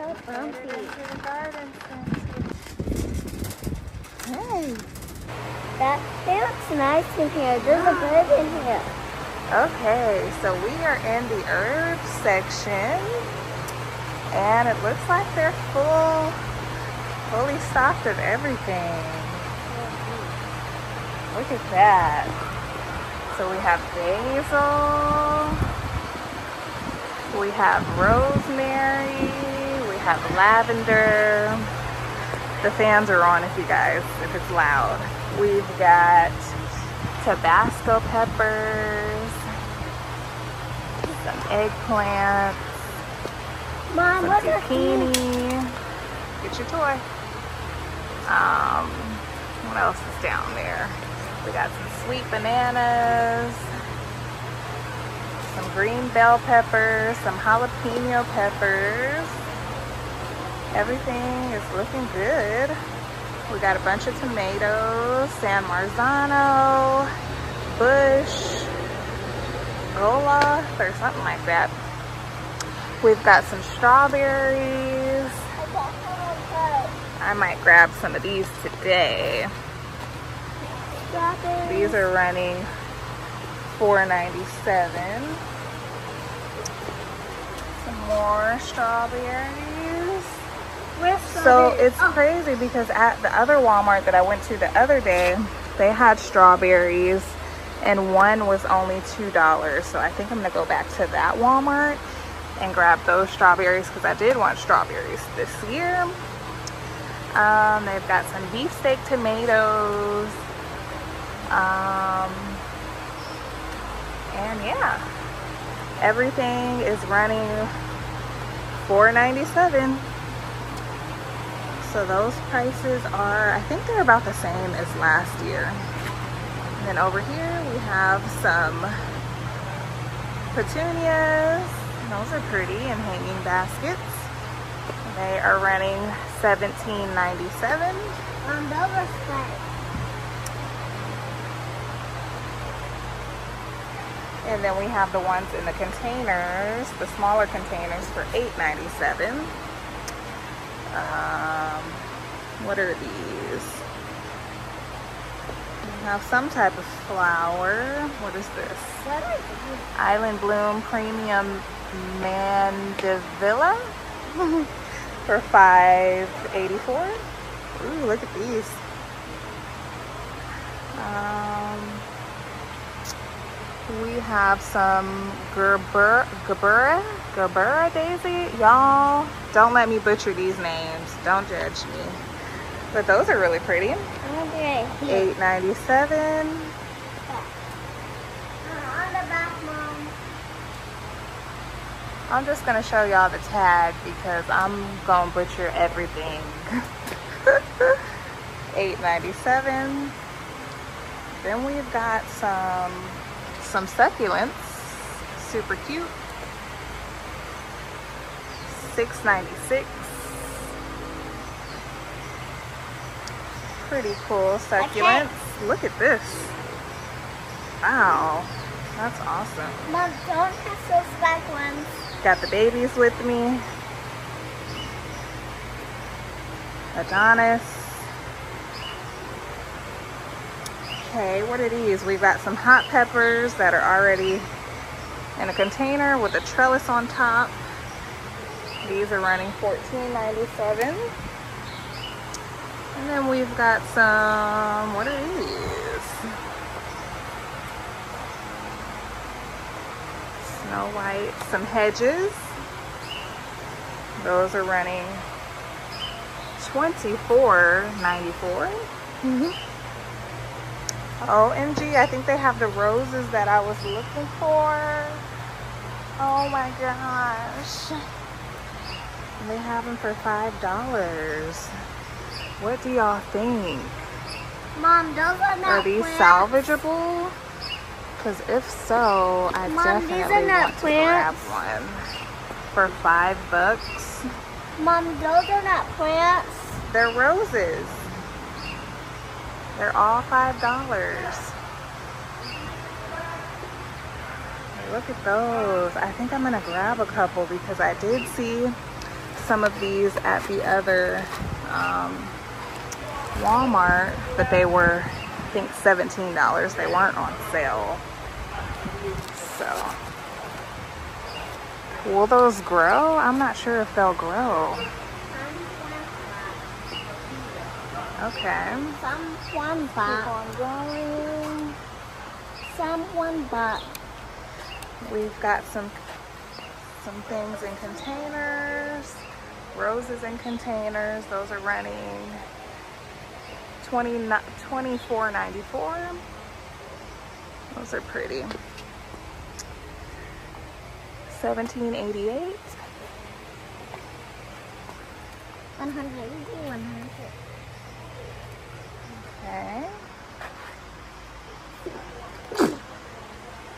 so bumpy. Into the garden. Hey. That looks nice in here. There's a bird in here. Okay, so we are in the herbs section, and it looks like they're fully stocked of everything. Look at that. So we have basil, we have rosemary, we have lavender. The fans are on if it's loud. We've got Tabasco peppers, some eggplants, Mom, some what zucchini. Get your toy. What else is down there? We got some sweet bananas, some green bell peppers, some jalapeno peppers. Everything is looking good. We got a bunch of tomatoes, San Marzano, Bush, Gola, or something like that. We've got some strawberries. I might grab some of these today. Strawberries. These are running $4.97. Some more strawberries. So it's crazy because at the other Walmart that I went to the other day, they had strawberries and one was only $2. So I think I'm gonna go back to that Walmart and grab those strawberries because I did want strawberries this year. They've got some beefsteak tomatoes. And yeah, everything is running $4.97. So those prices are, I think they're about the same as last year. And then over here we have some petunias. Those are pretty in hanging baskets. They are running $17.97. Those are fun. And then we have the ones in the containers, the smaller containers for $8.97. What are these? We have some type of flower. What is this? What are these? Island Bloom Premium Mandevilla for $5.84. Ooh, look at these. We have some Gerbera daisy. Y'all, don't let me butcher these names. Don't judge me. But those are really pretty. $8.97. On the back, Mom. I'm just gonna show y'all the tag because I'm gonna butcher everything. $8.97. Then we've got some succulents, super cute. $6.96. Pretty cool succulents. Look at this. Wow, that's awesome. Mom, don't have those black ones. Got the babies with me. Adonis. Okay, what are these? We've got some hot peppers that are already in a container with a trellis on top. These are running $14.97. And then we've got some, what are these? Snow White, some hedges. Those are running $24.94. OMG, I think they have the roses that I was looking for. Oh my gosh. They have them for $5. What do y'all think? Mom, those are not Are these plants. salvageable? Because if so, I Mom, these are definitely not want to grab plants. one for $5. Mom, those are not plants. They're roses. They're all $5. Look at those. I think I'm gonna grab a couple because I did see some of these at the other Walmart, but they were, I think, $17. They weren't on sale. So, will those grow? I'm not sure if they'll grow. Okay. Some $1. Keep on going. Some $1. We've got some things in containers. Roses in containers. Those are running $24.94. Those are pretty. $17.88. 100. Okay.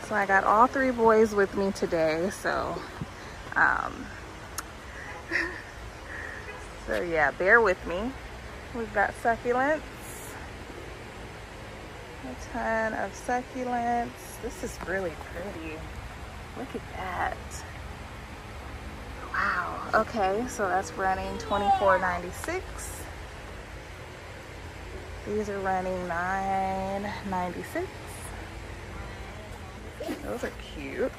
So I got all 3 boys with me today, so so yeah, bear with me. We've got succulents. A ton of succulents. This is really pretty. Look at that. Wow. Okay, so that's running $24.96. These are running $9.96. Those are cute. Look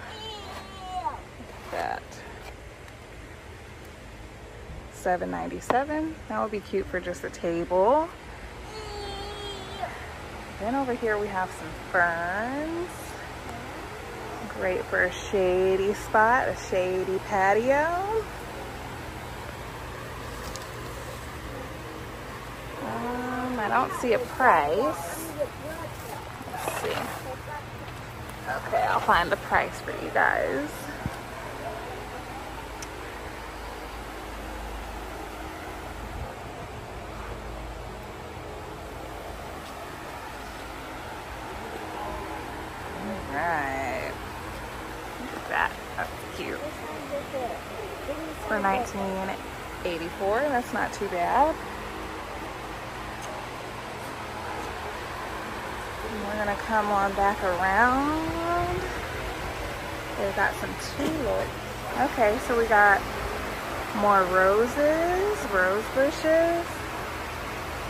at that. $7.97. That would be cute for just a table. Then over here we have some ferns. Great for a shady spot, a shady patio. I don't see a price. Let's see. Okay, I'll find the price for you guys. Alright. Look at that. That's cute. For $19.84. That's not too bad. We're gonna come on back around. They've got some tulips. Okay, so we got more roses, rose bushes.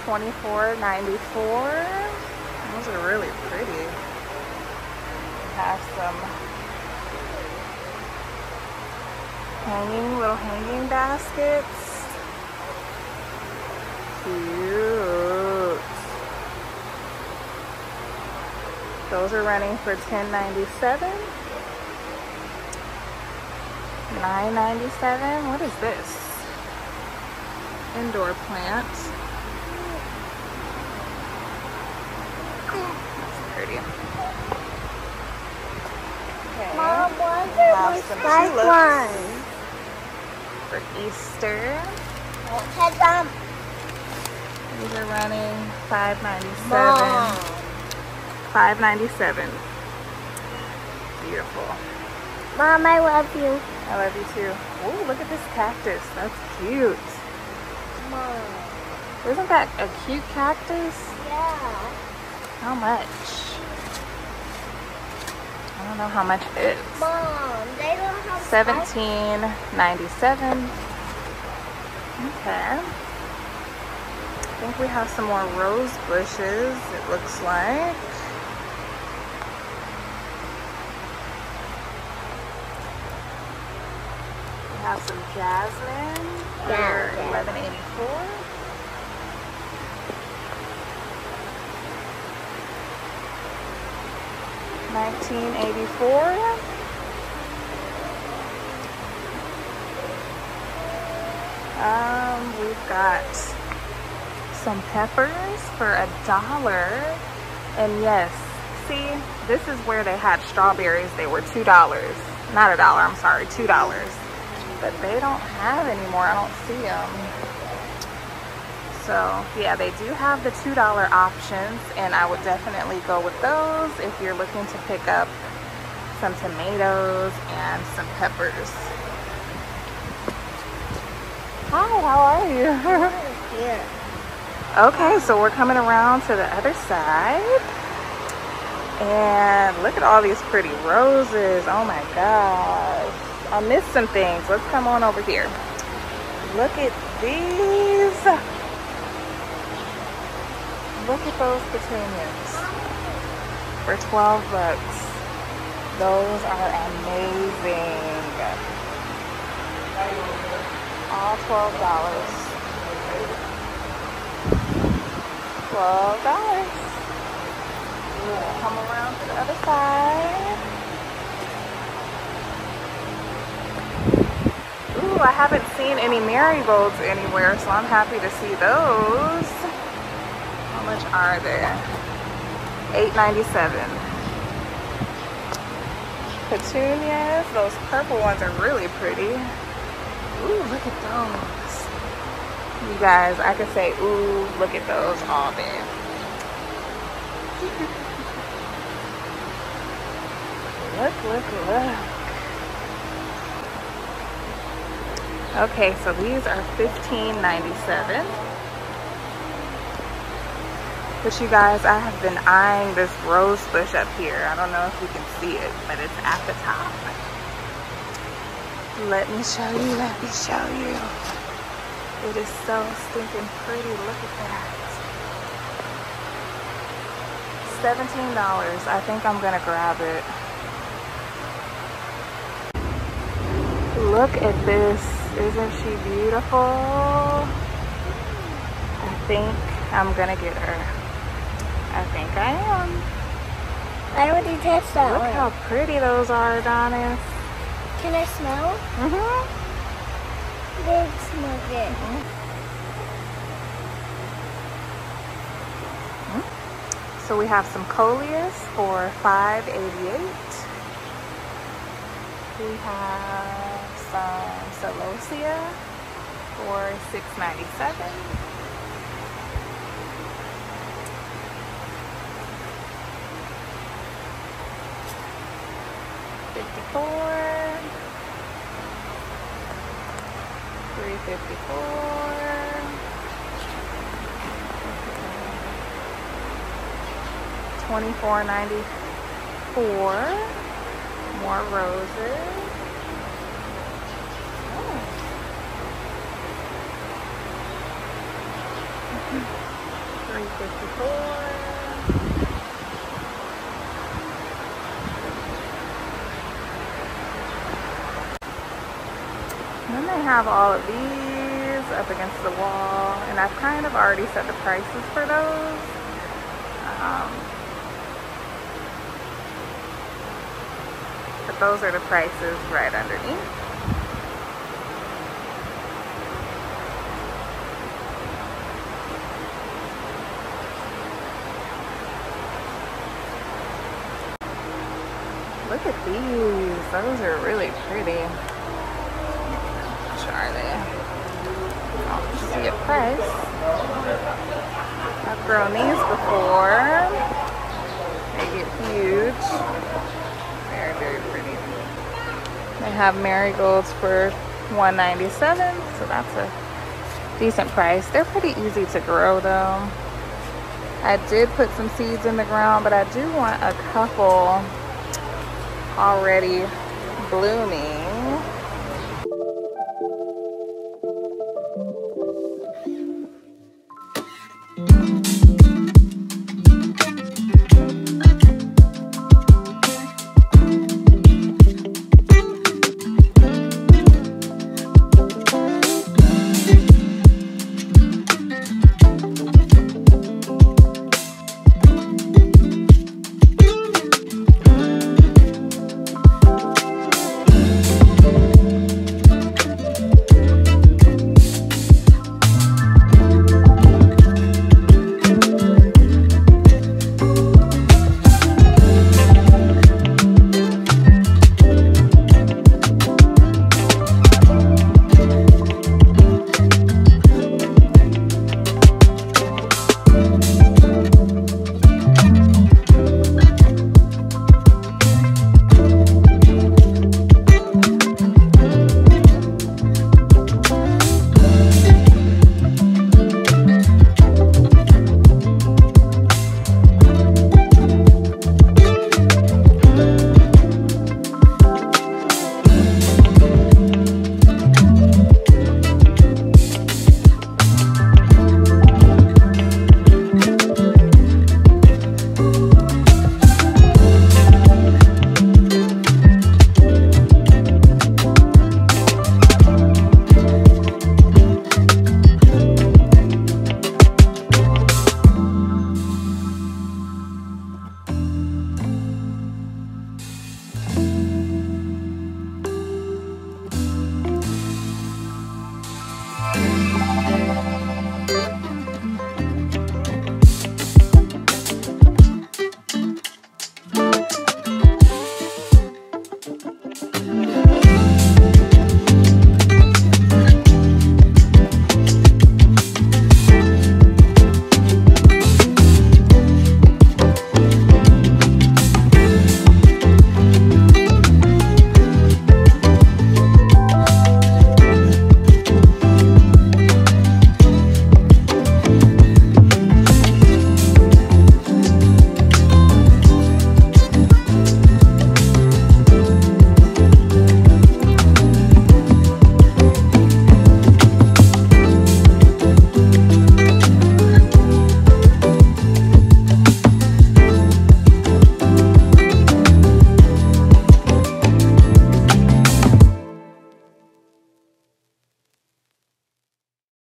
$24.94. Those are really pretty. We have some little hanging baskets. Cute. Those are running for $10.97. $9.97. What is this? Indoor plant. That's pretty. Okay. Mom, Have some like tulips one. for Easter. Head them. These are running $5.97. Mom. $5.97. Beautiful. Mom, I love you. I love you too. Oh, look at this cactus. That's cute. Mom. Isn't that a cute cactus? Yeah. How much? I don't know how much it is. Mom, they don't have $17.97. Okay. I think we have some more rose bushes, it looks like. We have some jasmine for $11.84. $19.84. We've got some peppers for $1. And yes, see, this is where they had strawberries. They were $2. Not $1, I'm sorry, $2. But they don't have anymore. I don't see them. So yeah, they do have the $2 options, and I would definitely go with those if you're looking to pick up some tomatoes and some peppers. Hi, how are you? Here. Okay, so we're coming around to the other side. And look at all these pretty roses. Oh my gosh. I missed some things. Let's come on over here. Look at these. Look at those petunias for 12 bucks. Those are amazing. All $12. $12. Come around to the other side. Ooh, I haven't seen any marigolds anywhere, so I'm happy to see those. How much are they? $8.97. Petunias, those purple ones are really pretty. Ooh, look at those. You guys, I could say, ooh, look at those all day. Look, look, look. Okay, so these are $15.97. But you guys, I have been eyeing this rose bush up here. I don't know if you can see it, but it's at the top. Let me show you, let me show you. It is so stinking pretty, look at that. $17, I think I'm gonna grab it. Look at this, isn't she beautiful? I think I'm gonna get her. I think I am. I already touched that one. Look how pretty those are, Adonis. Can I smell? Mm-hmm. They smell good. So we have some coleus for $5.88. We have some celosia for $6.97. $24.94. More roses. Oh. $3.54. Then they have all of these up against the wall, and I've kind of already set the prices for those. But those are the prices right underneath. Look at these, those are really pretty. Are they? I'll see a price. I've grown these before. They get huge. Very, very pretty. They have marigolds for $1.97, so that's a decent price. They're pretty easy to grow though. I did put some seeds in the ground, but I do want a couple already blooming.